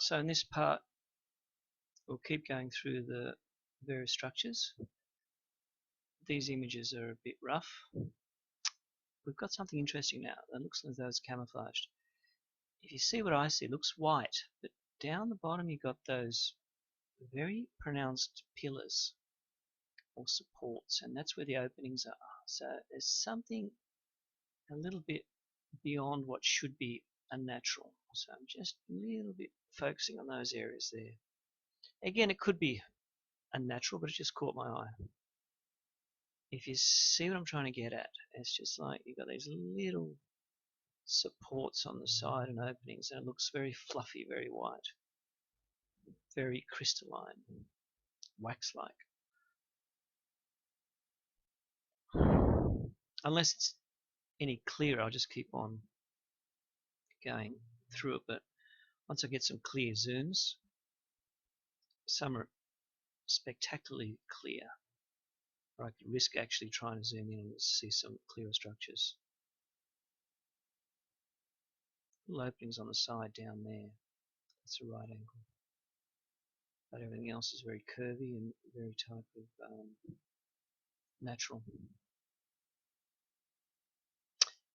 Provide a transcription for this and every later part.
So in this part, we'll keep going through the various structures. These images are a bit rough. We've got something interesting now. It looks as though it's camouflaged. If you see what I see, it looks white, but down the bottom you've got those very pronounced pillars or supports, and that's where the openings are. So there's something a little bit beyond what should be unnatural. So I'm just a little bit focusing on those areas there. Again, it could be unnatural, but it just caught my eye. If you see what I'm trying to get at, it's just like you've got these little supports on the side and openings, and it looks very fluffy, very white, very crystalline, wax-like. Unless it's any clearer, I'll just keep on going through it, but once I get some clear zooms, some are spectacularly clear, or I could risk actually trying to zoom in and see some clearer structures. Little openings on the side down there, that's a right angle. But everything else is very curvy and very type of natural.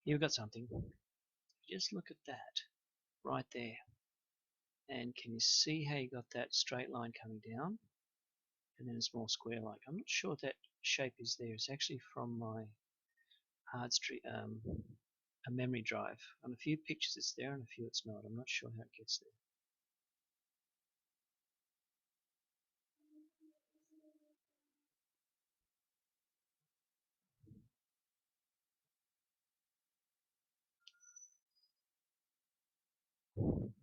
You've got something. Just look at that right there. And can you see how you got that straight line coming down? And then it's more square-like. I'm not sure if that shape is there. It's actually from my a memory drive. On a few pictures it's there, and a few it's not. I'm not sure how it gets there.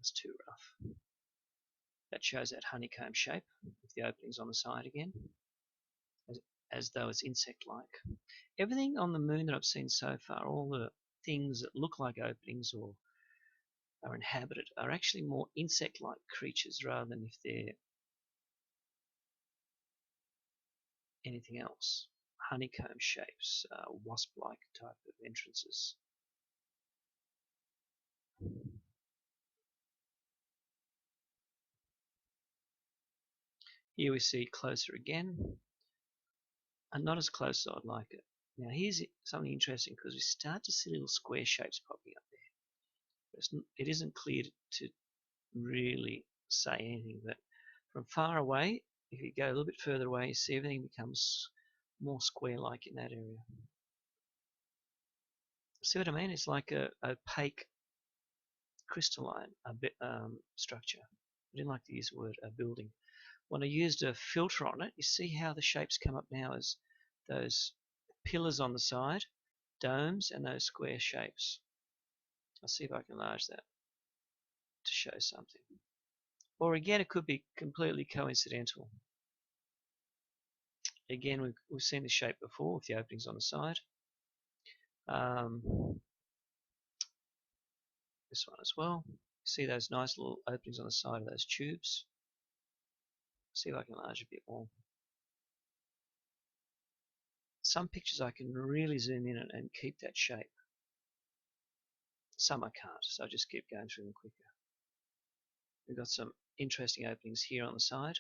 It's too rough. That shows that honeycomb shape with the openings on the side again, as though it's insect-like. Everything on the moon that I've seen so far, all the things that look like openings or are inhabited, are actually more insect-like creatures rather than if they're anything else. Honeycomb shapes, wasp-like type of entrances. Here we see closer again, and not as close as I'd like it. Now here's something interesting, because we start to see little square shapes popping up there. It isn't clear to really say anything, but from far away, if you go a little bit further away, you see everything becomes more square-like in that area. See what I mean? It's like a opaque crystalline structure. I didn't like to use the word building. When I used a filter on it, you see how the shapes come up now as those pillars on the side, domes, and those square shapes. I'll see if I can enlarge that to show something. Or again, it could be completely coincidental. Again, we've seen this shape before with the openings on the side. This one as well. See those nice little openings on the side of those tubes. See if I can enlarge a bit more. Some pictures I can really zoom in and keep that shape. Some I can't, so I just keep going through them quicker. We've got some interesting openings here on the side.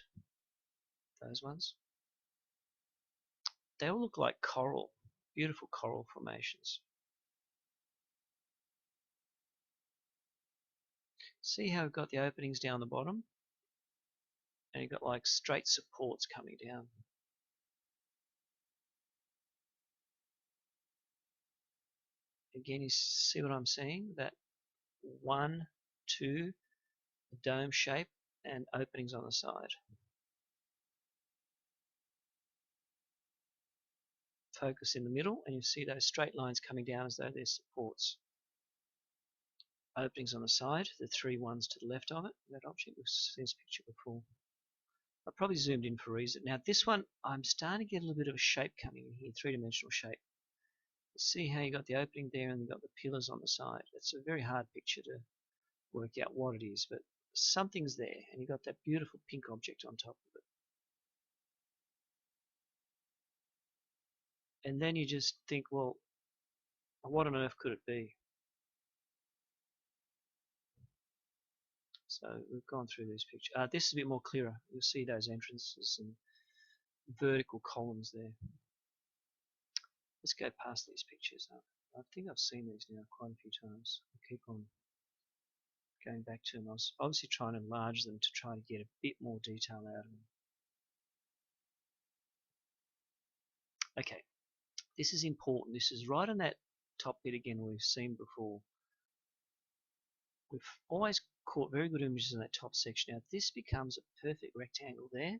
Those ones. They all look like coral, beautiful coral formations. See how we've got the openings down the bottom? And you've got like straight supports coming down. Again, you see what I'm saying? That 1, 2, dome shape, and openings on the side. Focus in the middle, and you see those straight lines coming down as though they're supports. Openings on the side, the 3 ones to the left of it, that object. We've seen this picture before. I probably zoomed in for a reason. Now this one, I'm starting to get a little bit of a shape coming in here, three-dimensional shape. See how you got the opening there and you got the pillars on the side. It's a very hard picture to work out what it is, but something's there, and you got that beautiful pink object on top of it. And then you just think, well, what on earth could it be? So we've gone through these pictures. This is a bit more clearer. You'll see those entrances and vertical columns there. Let's go past these pictures. I think I've seen these now quite a few times. I'll keep on going back to them. I was obviously trying to enlarge them to try to get a bit more detail out of them. Okay, this is important. This is right on that top bit again we've seen before. We've always caught very good images in that top section. Now this becomes a perfect rectangle there,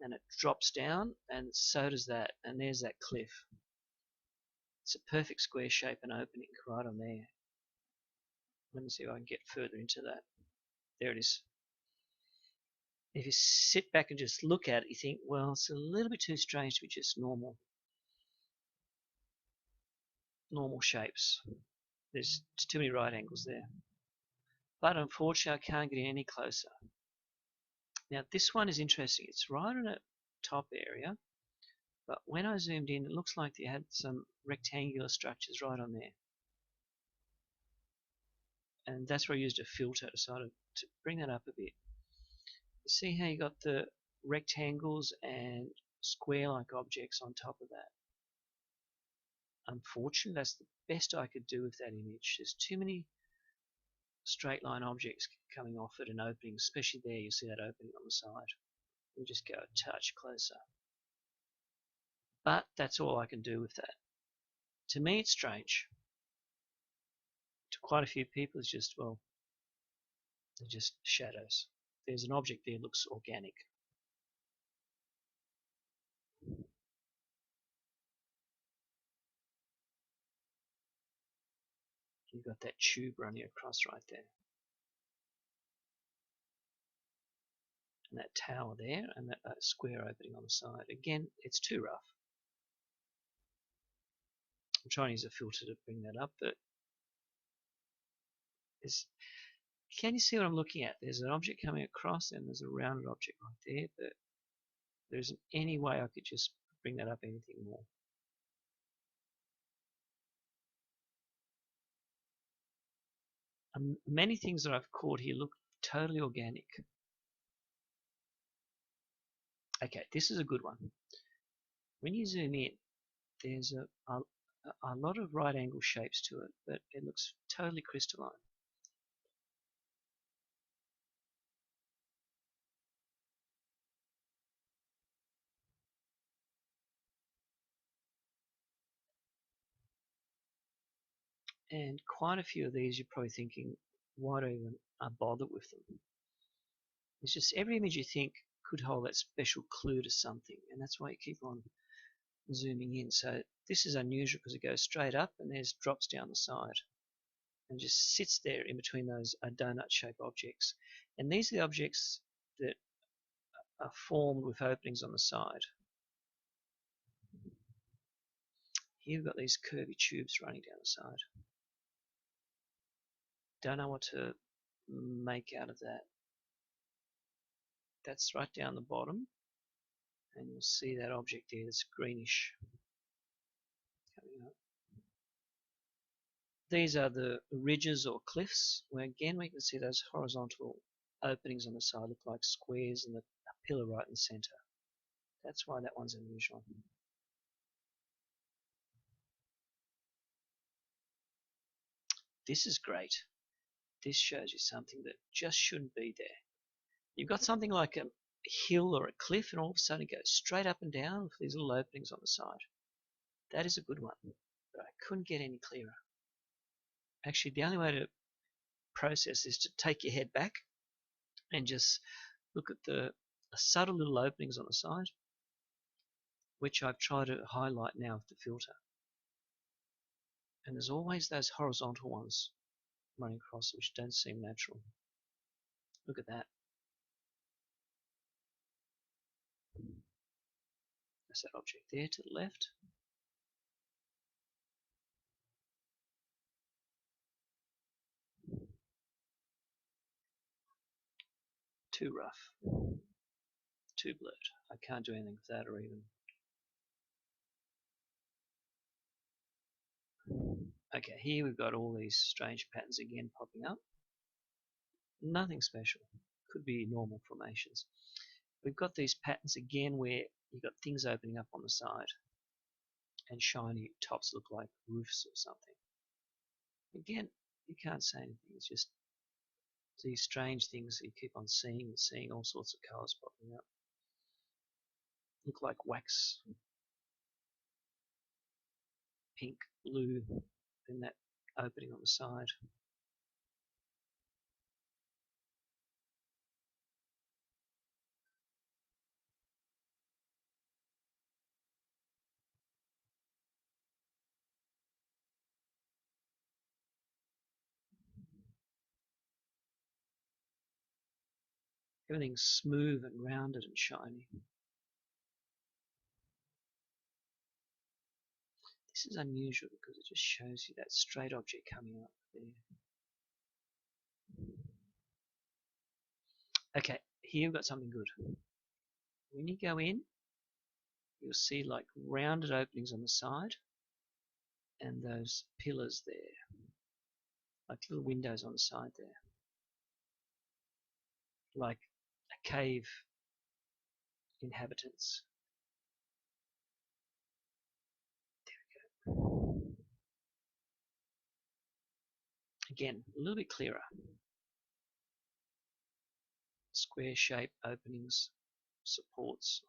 and it drops down, and so does that, and there's that cliff. It's a perfect square shape and opening right on there. Let me see if I can get further into that. There it is. If you sit back and just look at it, you think, well, it's a little bit too strange to be just normal shapes. There's too many right angles there. But unfortunately, I can't get any closer. Now, this one is interesting. It's right on a top area, but when I zoomed in, it looks like they had some rectangular structures right on there. And that's where I used a filter to sort of to bring that up a bit. You see how you got the rectangles and square-like objects on top of that. Unfortunately, that's the best I could do with that image. There's too many straight line objects coming off it and opening, especially there. You see that opening on the side. We'll just go a touch closer. But that's all I can do with that. To me, it's strange. To quite a few people, it's just, well, they're just shadows. There's an object there that looks organic. You've got that tube running across right there. And that tower there, and that square opening on the side. Again, it's too rough. I'm trying to use a filter to bring that up, but can you see what I'm looking at? There's an object coming across, and there's a rounded object right there, but there isn't any way I could just bring that up anything more. Many things that I've caught here look totally organic. Okay, this is a good one. When you zoom in, there's a lot of right angle shapes to it, but it looks totally crystalline. And quite a few of these you're probably thinking, why do I even bother with them? It's just every image you think could hold that special clue to something, and that's why you keep on zooming in. So this is unusual because it goes straight up and there's drops down the side and just sits there in between those donut shaped objects. And these are the objects that are formed with openings on the side. Here we've got these curvy tubes running down the side. Don't know what to make out of that. That's right down the bottom, and you'll see that object there that's greenish coming up. These are the ridges or cliffs, where again we can see those horizontal openings on the side look like squares and a pillar right in the center. That's why that one's unusual. This is great. This shows you something that just shouldn't be there. You've got something like a hill or a cliff, and all of a sudden it goes straight up and down with these little openings on the side. That is a good one, but I couldn't get any clearer. Actually, the only way to process is to take your head back and just look at the subtle little openings on the side, which I've tried to highlight now with the filter. And there's always those horizontal ones running across which don't seem natural. Look at that. That's that object there to the left. Too rough. Too blurred. I can't do anything with that or even. Okay, here we've got all these strange patterns again popping up. Nothing special. Could be normal formations. We've got these patterns again where you've got things opening up on the side and shiny tops look like roofs or something. Again, you can't say anything. It's just these strange things that you keep on seeing and seeing all sorts of colours popping up. Look like wax, pink, blue, in that opening on the side. Everything's smooth and rounded and shiny. This is unusual because it just shows you that straight object coming up there. Okay, here we've got something good. When you go in, you'll see like rounded openings on the side and those pillars there, like little windows on the side there, like a cave inhabitants. Again, a little bit clearer. Square shape openings, supports.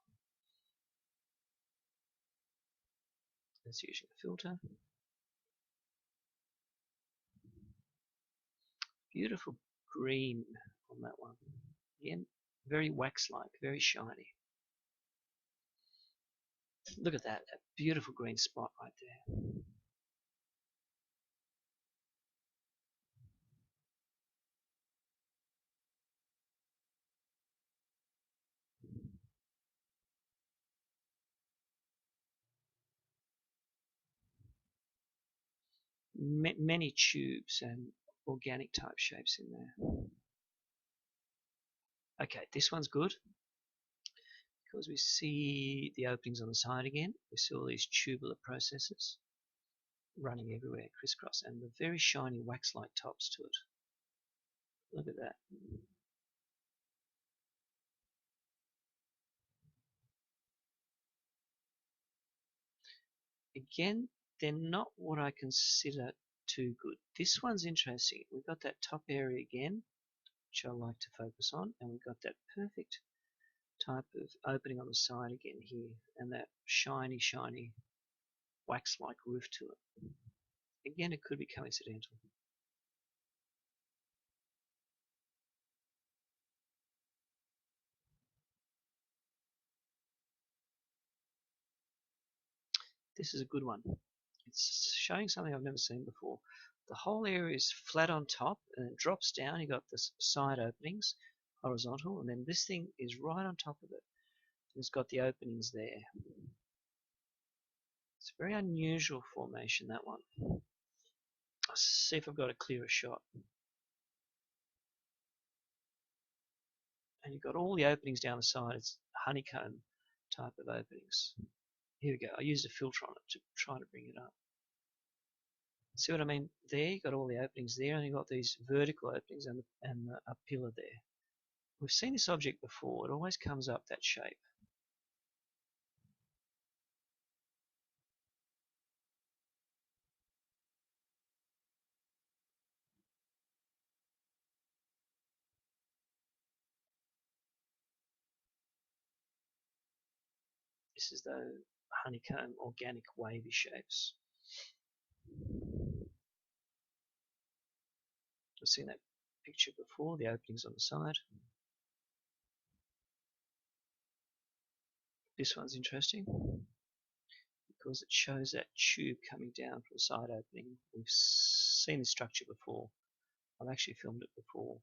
That's using a filter. Beautiful green on that one. Again, very wax-like, very shiny. Look at that beautiful green spot right there. Many tubes and organic type shapes in there. Okay, this one's good because we see the openings on the side again. We see all these tubular processes running everywhere, crisscross, and the very shiny wax-like tops to it. Look at that. Again, they're not what I consider too good. This one's interesting. We've got that top area again, which I like to focus on, and we've got that perfect type of opening on the side again here, and that shiny, shiny wax-like roof to it. Again, it could be coincidental. This is a good one. It's showing something I've never seen before. The whole area is flat on top and it drops down. You've got the side openings, horizontal, and then this thing is right on top of it. It's got the openings there. It's a very unusual formation, that one. I'll see if I've got a clearer shot. And you've got all the openings down the side. It's honeycomb type of openings. Here we go. I used a filter on it to try to bring it up. See what I mean? There, you've got all the openings there, and you've got these vertical openings and a pillar there. We've seen this object before. It always comes up that shape. This is the honeycomb organic wavy shapes. We've seen that picture before, the openings on the side. This one's interesting because it shows that tube coming down from the side opening. We've seen this structure before. I've actually filmed it before.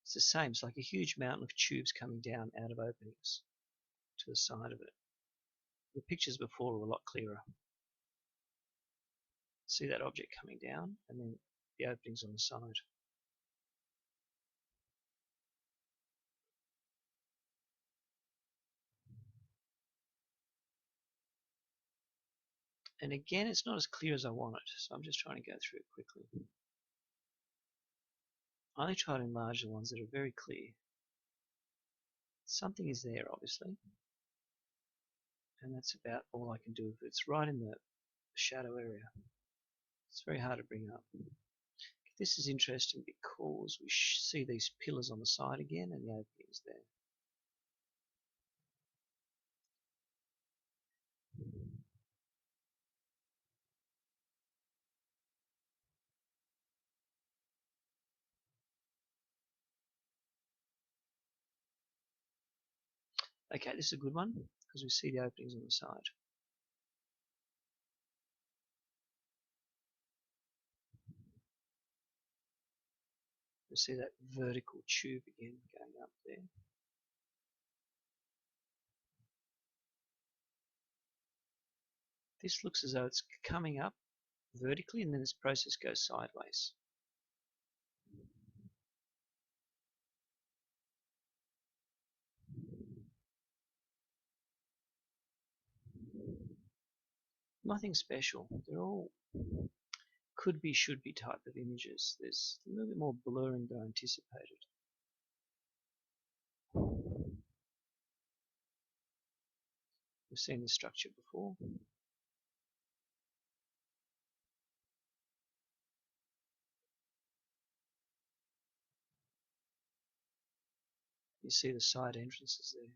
It's the same. It's like a huge mountain of tubes coming down out of openings to the side of it. The pictures before were a lot clearer. See that object coming down and then the openings on the side. And again, it's not as clear as I want it, so I'm just trying to go through it quickly. I only try to enlarge the ones that are very clear. Something is there, obviously, and that's about all I can do. It's right in the shadow area. It's very hard to bring up. This is interesting because we see these pillars on the side again, and the opening is there. Okay, this is a good one because we see the openings on the side. We see that vertical tube again going up there. This looks as though it's coming up vertically and then this process goes sideways. Nothing special. They're all could be, should be type of images. There's a little bit more blurring than I anticipated. We've seen this structure before. You see the side entrances there.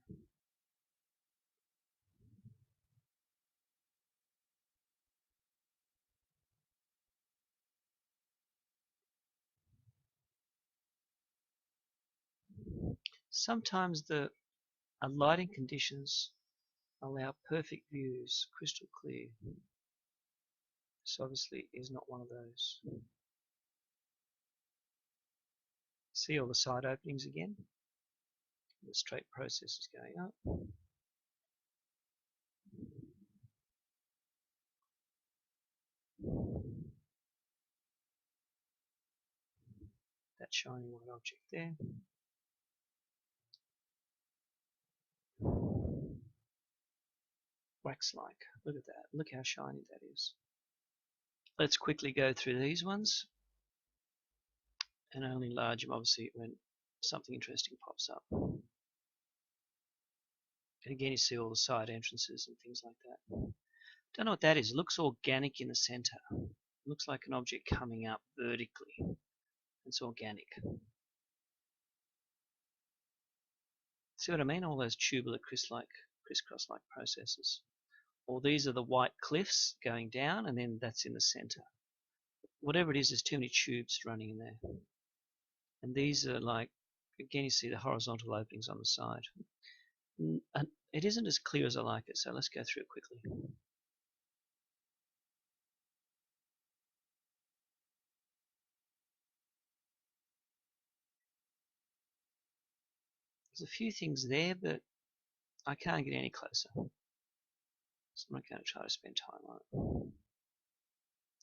Sometimes the lighting conditions allow perfect views, crystal clear. This obviously is not one of those. See all the side openings again? The straight process is going up. That shiny white object there. Wax-like. Look at that. Look how shiny that is. Let's quickly go through these ones and only enlarge them obviously when something interesting pops up. And again you see all the side entrances and things like that. Don't know what that is. It looks organic in the center. It looks like an object coming up vertically. It's organic. See what I mean? All those tubular crisscross-like processes. Or these are the white cliffs going down and then that's in the center. Whatever it is, there's too many tubes running in there. And these are like, again you see the horizontal openings on the side. And it isn't as clear as I like it, so let's go through it quickly. There's a few things there, but I can't get any closer. So I'm not going to try to spend time on it.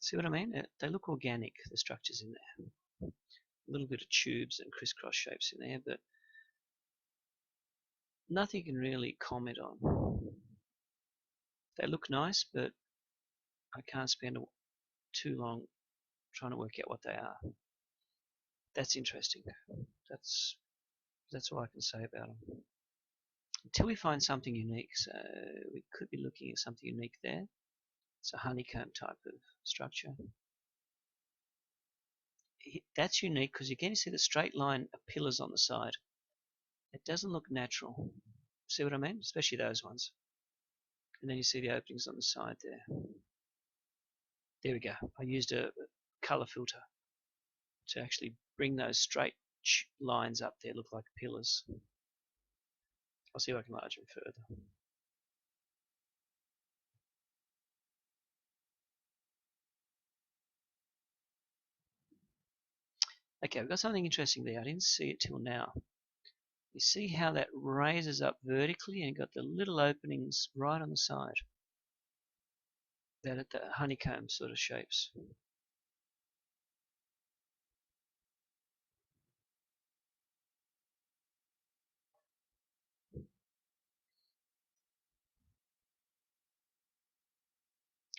See what I mean? They look organic, the structures in there. A little bit of tubes and crisscross shapes in there, but nothing you can really comment on. They look nice, but I can't spend too long trying to work out what they are. That's interesting. That's all I can say about them. Until we find something unique, so we could be looking at something unique there. It's a honeycomb type of structure. That's unique because again you see the straight line of pillars on the side. It doesn't look natural. See what I mean? Especially those ones. And then you see the openings on the side there. There we go. I used a color filter to actually bring those straight lines up there look like pillars. I'll see if I can enlarge them further. Okay, we've got something interesting there. I didn't see it till now. You see how that raises up vertically and got the little openings right on the side. That at the honeycomb sort of shapes.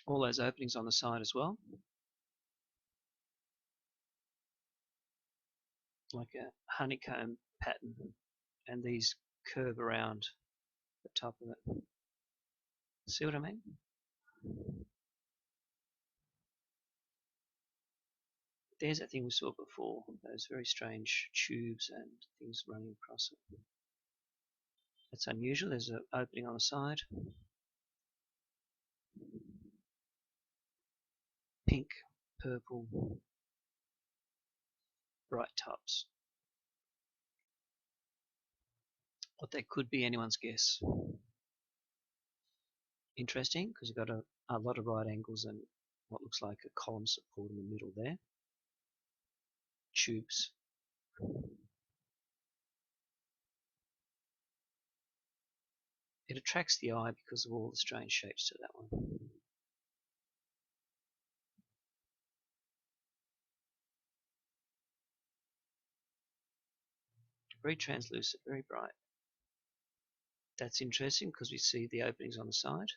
All those openings on the side as well. like a honeycomb pattern, and these curve around the top of it. See what I mean? There's that thing we saw before, those very strange tubes and things running across it. It's unusual. There's an opening on the side. Pink, purple, bright tops. What they could be, anyone's guess. Interesting, because you've got a lot of right angles and what looks like a column support in the middle there. Tubes. It attracts the eye because of all the strange shapes to that one. Very translucent, very bright. That's interesting because we see the openings on the side.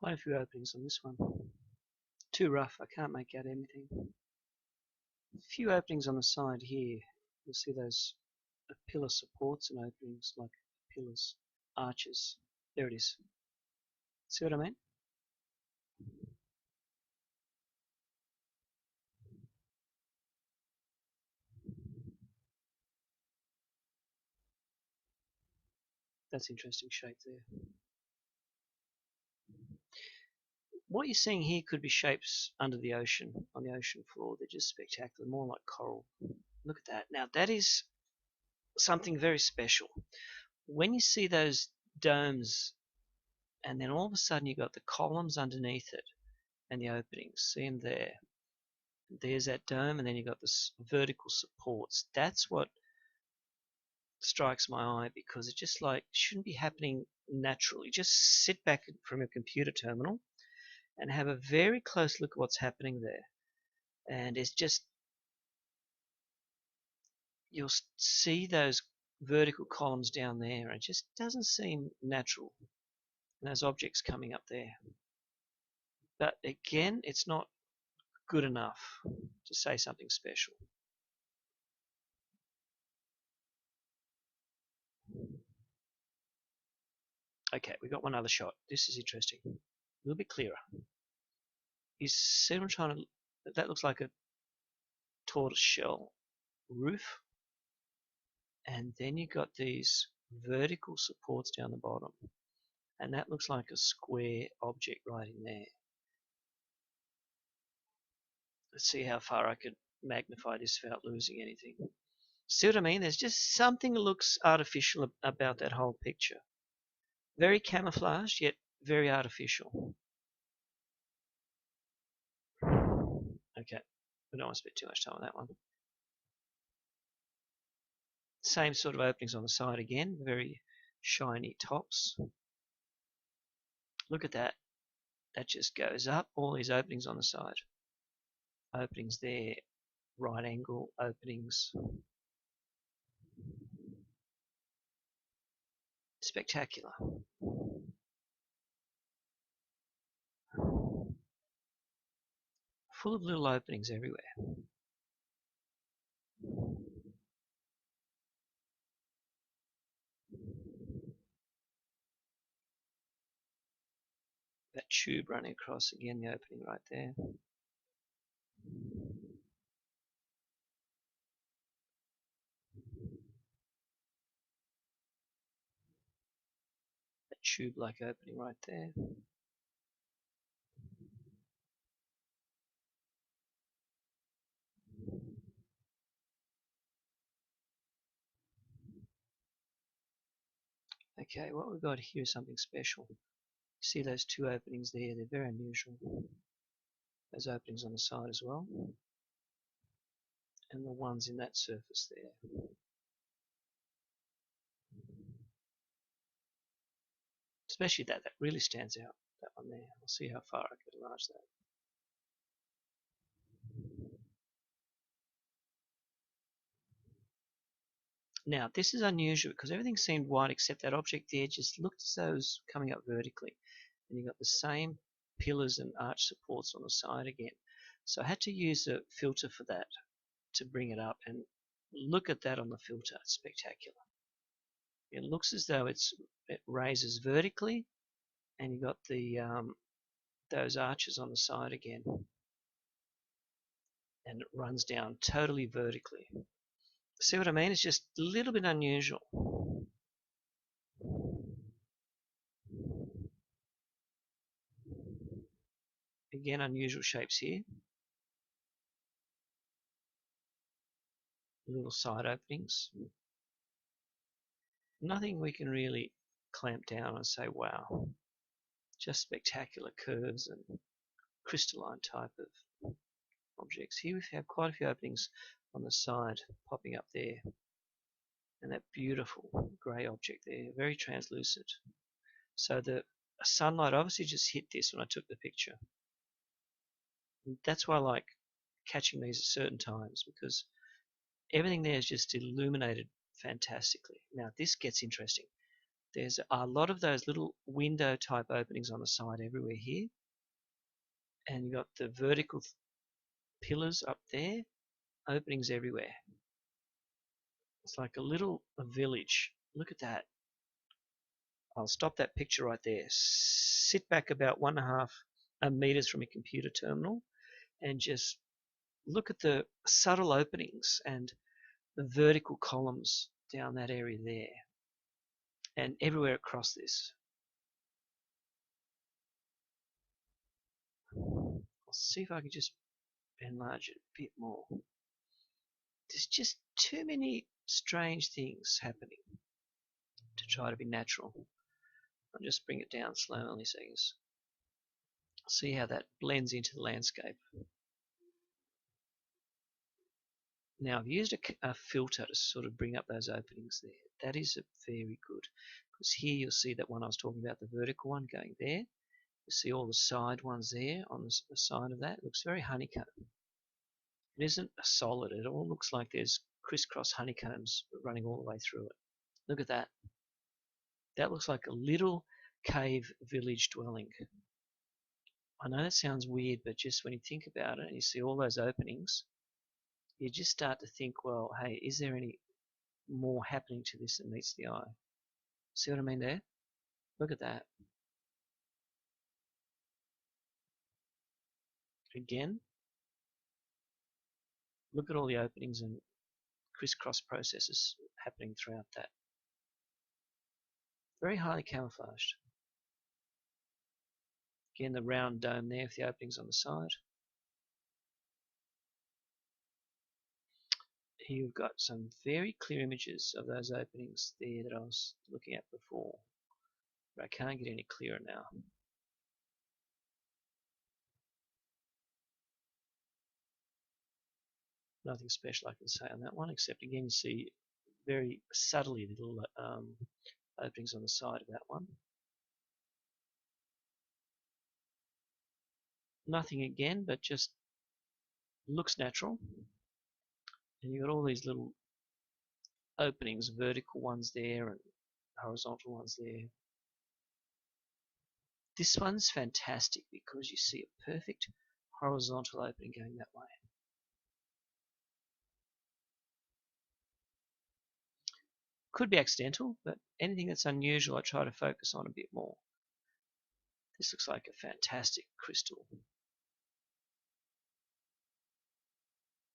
Quite a few openings on this one. Too rough, I can't make out anything. A few openings on the side here. You'll see those pillar supports and openings like pillars, arches. There it is. See what I mean? That's interesting shape there. What you're seeing here could be shapes under the ocean, on the ocean floor. They're just spectacular, more like coral. Look at that. Now that is something very special. When you see those domes and then all of a sudden you've got the columns underneath it and the openings, see them there. There's that dome and then you've got this vertical supports. That's what strikes my eye because it just like shouldn't be happening naturally. Just sit back from a computer terminal and have a very close look at what's happening there. And it's just, you'll see those vertical columns down there. It just doesn't seem natural. And those objects coming up there. But again, it's not good enough to say something special. Okay, we got one other shot. This is interesting. A little bit clearer. You see what I'm trying to... That looks like a tortoise shell roof. And then you got these vertical supports down the bottom. And that looks like a square object right in there. Let's see how far I could magnify this without losing anything. See what I mean? There's just something that looks artificial about that whole picture. Very camouflaged, yet very artificial. Okay, we don't want to spend too much time on that one. Same sort of openings on the side again, very shiny tops. Look at that. That just goes up, all these openings on the side. Openings there, right angle openings. Spectacular. Full of little openings everywhere. That tube running across again, the opening right there. tube-like opening right there. Okay, what we've got here is something special. See those two openings there? They're very unusual. Those openings on the side as well. And the ones in that surface there. Especially that really stands out, that one there. I'll see how far I can enlarge that. Now, this is unusual because everything seemed white except that object there just looked as though it was coming up vertically. And you've got the same pillars and arch supports on the side again. So I had to use a filter for that to bring it up, and look at that on the filter. It's spectacular. It looks as though it raises vertically, and you've got the those arches on the side again, and it runs down totally vertically. See what I mean? It's just a little bit unusual. Again, unusual shapes here. Little side openings. Nothing we can really clamp down and say, wow. Just spectacular curves and crystalline type of objects. Here we have quite a few openings on the side popping up there. And that beautiful grey object there, very translucent. So the sunlight obviously just hit this when I took the picture. And that's why I like catching these at certain times, because everything there is just illuminated fantastically. Now this gets interesting. There's a lot of those little window type openings on the side everywhere here. And you've got the vertical pillars up there, openings everywhere. It's like a little village. Look at that. I'll stop that picture right there. Sit back about 1.5 meters from a computer terminal and just look at the subtle openings and the vertical columns down that area there and everywhere across this. I'll see if I can just enlarge it a bit more. There's just too many strange things happening to try to be natural. I'll just bring it down slowly so you can see how that blends into the landscape. Now I've used a filter to sort of bring up those openings there. That is very good, because here you'll see that one I was talking about, the vertical one going there. You see all the side ones there on the side of that. It looks very honeycomb. It isn't a solid. It all looks like there's crisscross honeycombs running all the way through it. Look at that. That looks like a little cave village dwelling. I know that sounds weird, but just when you think about it and you see all those openings, you just start to think, well, hey, is there any more happening to this than meets the eye? See what I mean there? Look at that. Again, look at all the openings and crisscross processes happening throughout that. Very highly camouflaged. Again, the round dome there with the openings on the side. Here you've got some very clear images of those openings there that I was looking at before. But I can't get any clearer now. Nothing special I can say on that one, except again you see very subtly little openings on the side of that one. Nothing again, but just looks natural. And you've got all these little openings, vertical ones there and horizontal ones there. This one's fantastic because you see a perfect horizontal opening going that way. Could be accidental, but anything that's unusual I try to focus on a bit more. This looks like a fantastic crystal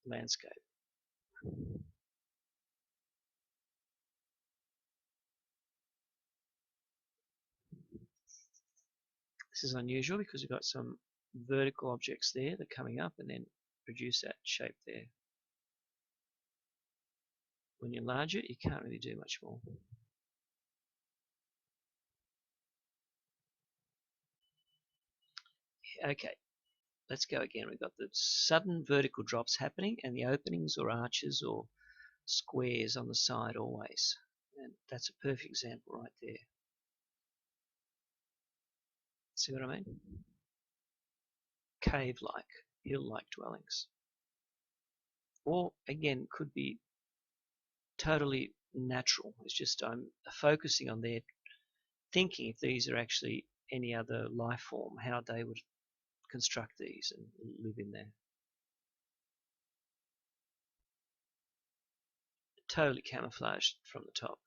landscape. This is unusual because we've got some vertical objects there that are coming up and then produce that shape there. When you enlarge it, you can't really do much more. Okay, let's go again. We've got the sudden vertical drops happening and the openings or arches or squares on the side always. And that's a perfect example right there. See what I mean? Cave-like, hill-like dwellings. Or again, could be totally natural. It's just I'm focusing on their thinking if these are actually any other life form, how they would construct these and live in there. Totally camouflaged from the top.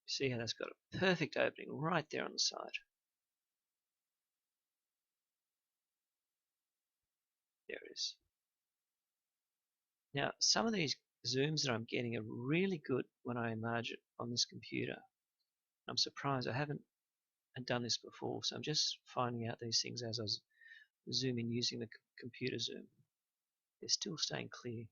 See how that's got a perfect opening right there on the side. There it is. Now, some of these zooms that I'm getting are really good when I enlarge it on this computer. I'm surprised I haven't done this before, so I'm just finding out these things as I was zooming using the computer zoom. They're still staying clear.